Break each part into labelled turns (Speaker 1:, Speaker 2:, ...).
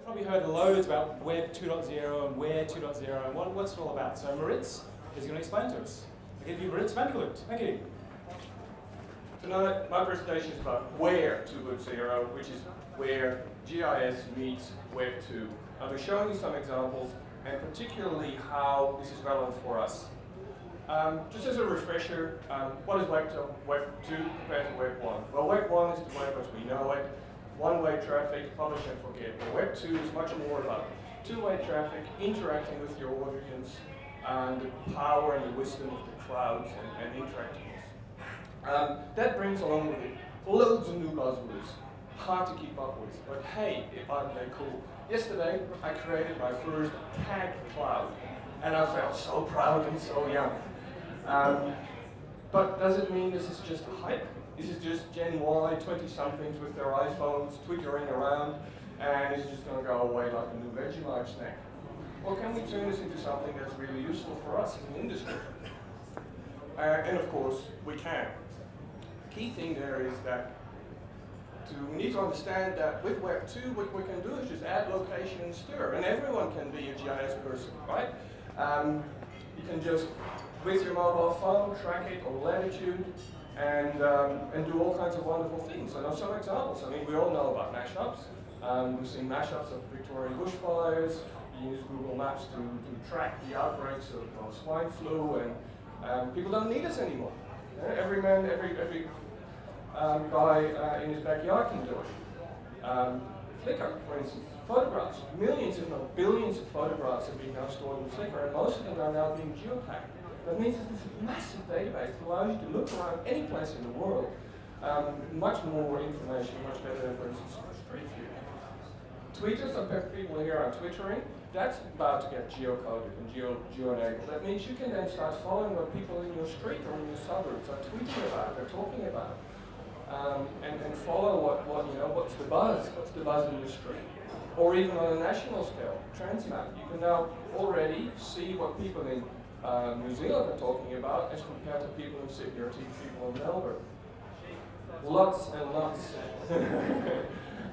Speaker 1: probably heard loads about Web 2.0 and Where 2.0 and what's it all about. So Maurits is going to explain to us. I give you Maurits van Vlugt. Thank you.
Speaker 2: Tonight, my presentation is about Where 2.0, which is where GIS meets Web 2. I'll be showing you some examples, and particularly how this is relevant for us. Just as a refresher, what is Web 2 compared to Web 1? Well, Web 1 is the web as we know it. One-way traffic, publish and forget. But Web 2 is much more about two-way traffic, interacting with your audience, and the power and the wisdom of the clouds and interactiveness. That brings along with it loads of new buzzwords, hard to keep up with. But hey, aren't they cool? Yesterday, I created my first tag cloud, and I felt so proud and so young. But does it mean this is just a hype? This is just Gen Y, 20-somethings with their iPhones twittering around, and it's just going to go away like a new Vegemite snack? Or can we turn this into something that's really useful for us in the industry? And of course, we can. The key thing there is that we need to understand that with Web 2, what we can do is just add location and stir, and everyone can be a GIS person, right? You can just, with your mobile phone, track it on latitude, and do all kinds of wonderful things. I know some examples. I mean, we all know about mashups. We've seen mashups of Victorian bushfires. You use Google Maps to track the outbreaks of swine flu, and people don't need us anymore. Every man, every guy in his backyard can do it. Flickr, for instance, photographs. Millions, if not billions, of photographs have been now stored in Flickr, and most of them are now being geotagged. That means that this massive database allows you to look around any place in the world, much more information, much better than, for instance, Street View. Tweeters, some people here are twittering. That's about to get geocoded and geo-enabled. That means you can then start following what people in your street or in your suburbs are tweeting about, they're talking about, and follow what's the buzz in your street. Or even on a national scale, Transmap. You can now already see what people in New Zealand are talking about as compared to people in Sydney or people in Melbourne. Lots and lots,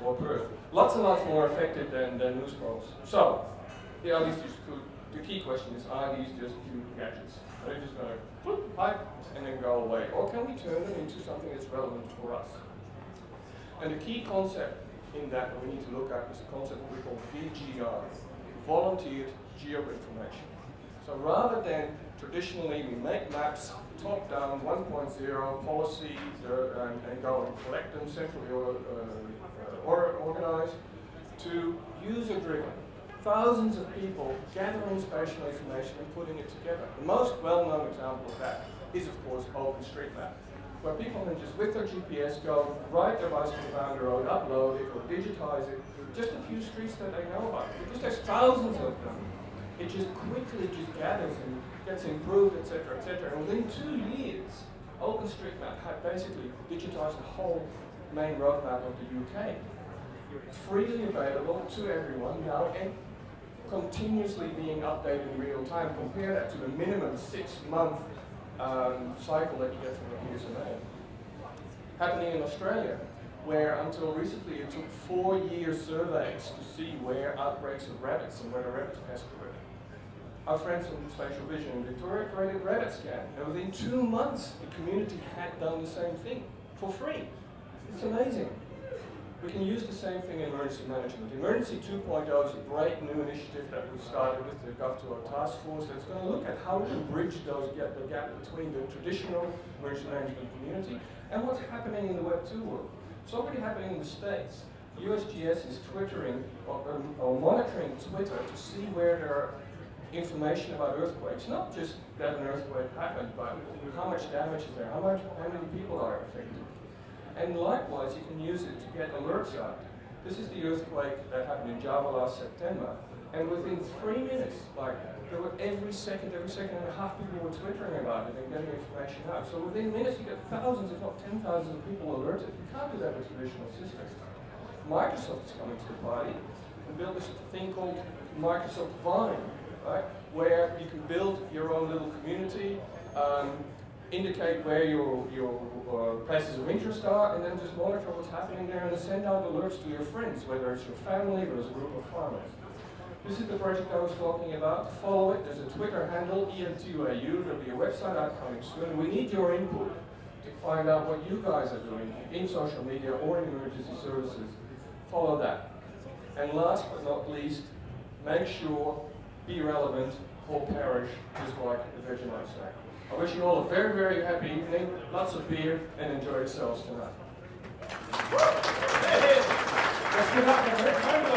Speaker 2: or Perth. Lots and lots more effective than news polls. So, are these just cool? The key question is, are these just cute gadgets? Are they just going to hype and then go away? Or can we turn them into something that's relevant for us? And the key concept in that we need to look at is the concept that we call VGI, Volunteered Geo-Information. So rather than traditionally we make maps top-down 1.0 policy and go and collect them centrally organized, to user-driven. Thousands of people gathering spatial information and putting it together. The most well-known example of that is, of course, OpenStreetMap, where people can just, with their GPS, go ride their bicycle down the road, upload it, or digitize it, just a few streets that they know about. Because there's thousands of them. It just quickly gathers and gets improved, etc., etc. And within 2 years, OpenStreetMap had basically digitized the whole main roadmap of the UK. Freely available to everyone now and continuously being updated in real time. Compare that to the minimum 6-month cycle that you get from the PSMA. Happening in Australia, where until recently it took 4-year surveys to see where outbreaks of rabbits and where the rabbit pests were. Our friends from Spatial Vision in Victoria created Rabbit Scan, and within 2 months the community had done the same thing for free. It's amazing. We can use the same thing in emergency management. Emergency 2.0 is a great new initiative that we've started with the Gov2O task force that's going to look at how to bridge the gap between the traditional emergency management community and what's happening in the Web 2 world. It's already happening in the States. USGS is twittering or monitoring Twitter to see where there are information about earthquakes, not just that an earthquake happened, but how much damage is there, how many people are affected. And likewise, you can use it to get alerts out. This is the earthquake that happened in Java last September, and within 3 minutes, there were every second and a half, people were twittering about it and getting information out. So within minutes, you get thousands, if not 10,000 people alerted. You can't do that with traditional systems. Microsoft is coming to the party and build this thing called Microsoft Vine, right? Where you can build your own little community, indicate where your places of interest are, and then just monitor what's happening there and send out alerts to your friends, whether it's your family or as a group of farmers. This is the project I was talking about. Follow it. There's a Twitter handle, EM2AU. There'll be a website out coming soon. We need your input to find out what you guys are doing in social media or in emergency services. Follow that. And last but not least, make sure, be relevant, or perish, just like the Vegemite say. I wish you all a very, very happy evening, lots of beer, and enjoy yourselves tonight.
Speaker 1: Let's give up